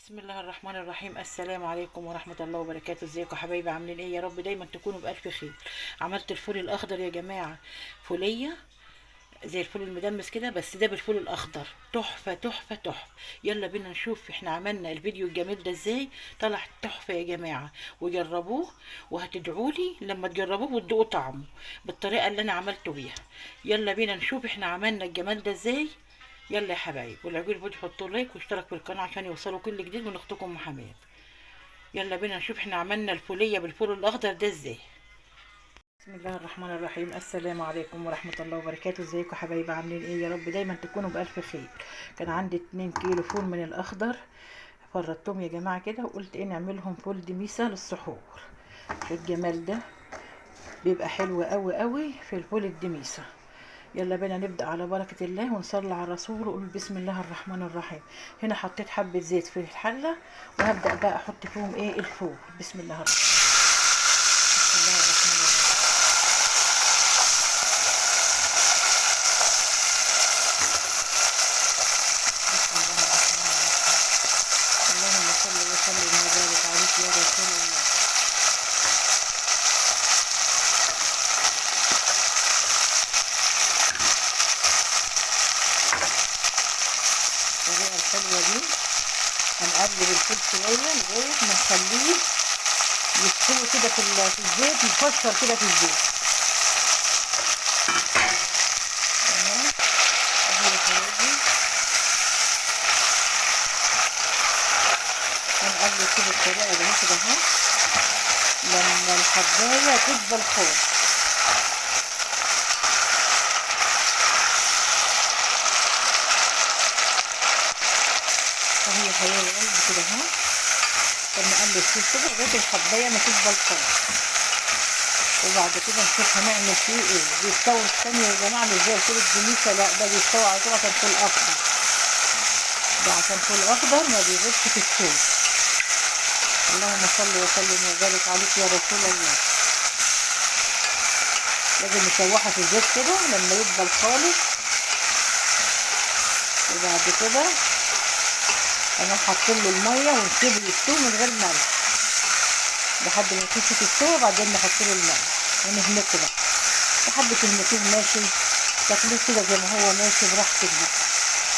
بسم الله الرحمن الرحيم. السلام عليكم ورحمة الله وبركاته. ازيكم يا حبايبي؟ عاملين ايه؟ يا رب دايما تكونوا بألف خير. عملت الفول الأخضر يا جماعة، فولية زي الفول المدمس كده، بس ده بالفول الأخضر. تحفة تحفة تحفة. يلا بينا نشوف احنا عملنا الفيديو الجميل ده ازاي. طلع تحفة يا جماعة، وجربوه وهتدعولي لما تجربوه وتدوقوا طعمه بالطريقة اللي انا عملته بيها. يلا بينا نشوف احنا عملنا الجمال ده ازاي. يلا يا حبايب، واللي عجبه الفيديو حطوا لايك واشترك في القناة عشان يوصلوا كل جديد من اختكم محمد. يلا بينا نشوف احنا عملنا الفولية بالفول الاخضر ده ازاي. بسم الله الرحمن الرحيم. السلام عليكم ورحمة الله وبركاته. ازيكم حبايبي؟ عاملين ايه؟ يا رب دايما تكونوا بألف خير. كان عندي 2 كيلو فول من الاخضر، فردتهم يا جماعة كده وقلت ايه نعملهم فول دميسة للسحور. الجمال ده بيبقى حلو قوي قوي في الفول الدميسة. يلا بينا نبدأ على بركة الله ونصلي على الرسول ونقول بسم الله الرحمن الرحيم. هنا حطيت حبة زيت في الحلة، وهبدأ بقى احط فيهم ايه الفول. بسم الله الرحمن الرحيم. اللهم صل وسلم وبارك عليك يا رسول الله. الطريقة الحلوة دي هنقلب الفول شوية لغاية ما نخليه يستوي كده في الزيت، يفشر كده في الزيت. تمام. اهي الحاجات دي هنقلب كده بالطريقة دي كده اهو لما الحباية تدبل خالص. اهي يا حبايب قلبي كده اهو، لما نقلب فيه كده لغاية الحباية ما تدبل خالص. وبعد كده نشوف هنعمل فيه ايه. بيستوي الثانية يا جماعة مش زي الفول الدميسة، لا ده بيستوي على طول عشان فول اخضر. ده عشان فول اخضر ما بيغيبش في السوق. اللهم صل وسلم وبارك عليك يا رسول الله. لازم نشوحها في الزيت كده لما يدبل خالص، وبعد كده هنروح حاطين له الميه ونسيبه يستوي من غير ملح لحد ما يخش في السوا، وبعدين نحط له الملح ونهمسه بقى. لحد تهمسيه ماشي، تاكلوه كده زي ما هو ماشي براحتك بقى.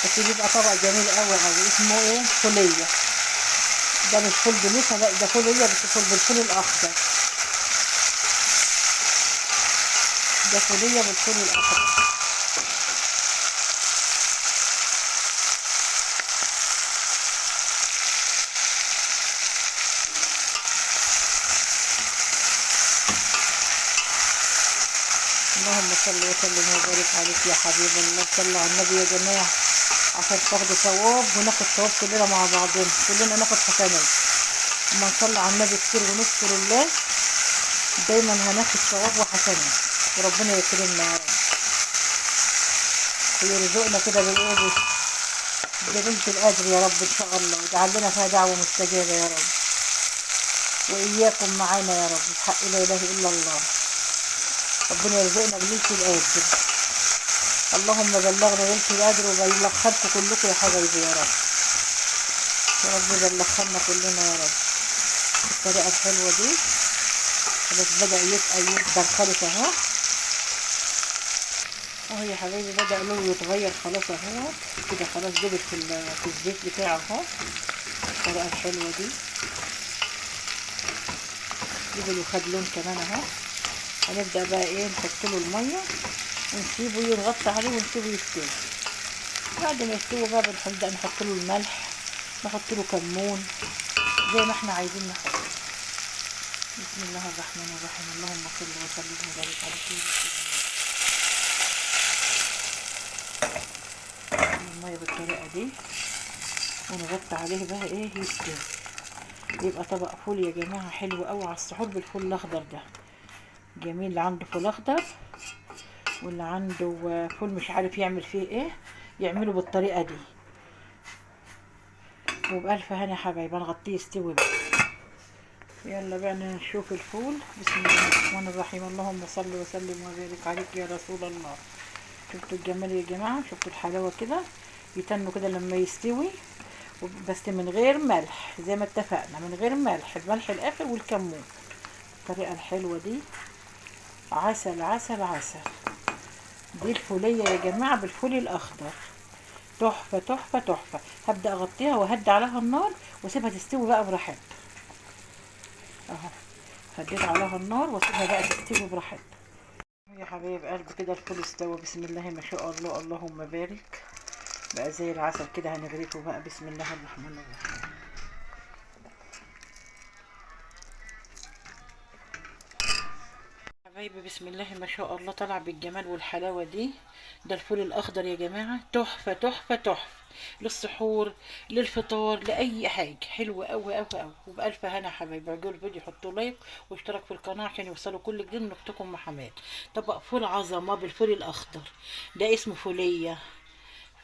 بس بيبقى طبق جميل قوي قوي. اسمه ايه؟ فولية. ده مش فول دميسة، لا ده فولية بس فول بالفول الاخضر. ده فولية بالفول الاخضر. اللهم صل وسلم وبارك عليك يا حبيب الله. صلى على النبي يا جماعة عشان تاخدوا ثواب وناخد ثواب كلنا مع بعضنا، كلنا ناخد حسنات. اما نصلي على النبي كتير ونذكر الله دايما هناخد ثواب وحسنات، وربنا يكرمنا يا رب ويرزقنا كده بالايه ببنت القدر يا رب ان شاء الله، واجعل لنا فيها دعوة مستجابة يا رب، واياكم معانا يا رب بحق لا اله الا الله. ربنا يرزقنا بليلة القدر. اللهم بلغنا ليلة القدر وبلغ خلقكم كلكم يا حبايبي يا رب. يا رب بلغنا كلنا يا رب. الطريقة الحلوة دي خلاص بدأ يدبل خالص اهو. اهو يا حبايبي بدأ لونه يتغير خلاص اهو كده، خلاص دبل في الزيت بتاعه اهو. الطريقة الحلوة دي دبل وخد لون كمان اهو. هنبدأ بقى ايه نحط له المية ونسيبه ينغطى عليه ونسيبه يستوي. بعد ما يستوي بقى بنبدأ نحط له الملح، نحط له كمون زي ما احنا عايزين نحط. بسم الله الرحمن الرحيم. اللهم صل وسلم وبارك على سيدنا المية بالطريقة دي ونغطي عليه بقى ايه يستوي. يبقى طبق فول يا جماعة حلو قوي على السحور بالفول الاخضر ده. جميل. اللي عنده فول اخضر واللي عنده فول مش عارف يعمل فيه ايه يعمله بالطريقة دي. وبألف هنا يا حبايبي نغطيه يستوي بقى. يلا بقى نشوف الفول. بسم الله الرحمن الرحيم. اللهم صل وسلم وبارك عليك يا رسول الله. شفتوا الجمال يا جماعة؟ شفتوا الحلاوة كده؟ يتنوا كده لما يستوي بس من غير ملح زي ما اتفقنا، من غير ملح، الملح الاخر والكمون. الطريقه الحلوه دي عسل عسل عسل. دي الفوليه يا جماعه بالفول الاخضر، تحفه تحفه تحفه. هبدا اغطيها وهدي عليها النار واسيبها تستوي بقى براحتها اهو. هديت عليها النار واسيبها بقى تستوي براحتها يا حبايب قلبي. كده الفول استوى، بسم الله ما شاء الله، اللهم بارك. بقى زي العسل كده. هنغرفه بقى، بسم الله الرحمن الرحيم. حبايبي بسم الله ما شاء الله، طلع بالجمال والحلاوه دي. ده الفول الاخضر يا جماعه، تحفه تحفه تحفه. للسحور، للفطار، لاي حاجه. حلوه قوي قوي قوي. وبالف هنا يا حبايبي. عجبوا الفيديو حطوا لايك واشترك في القناه عشان يوصلوا كل جديد من اختكم محمد. طبق فول عظمه بالفول الاخضر، ده اسمه فوليه.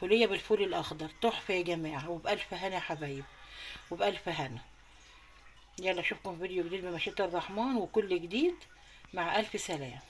فوليه بالفول الاخضر، تحفه يا جماعه. وبالف هنا يا حبايبي، وبالف هنا. يلا اشوفكم في فيديو جديد بمشيئة الرحمن وكل جديد. مع الف سلام.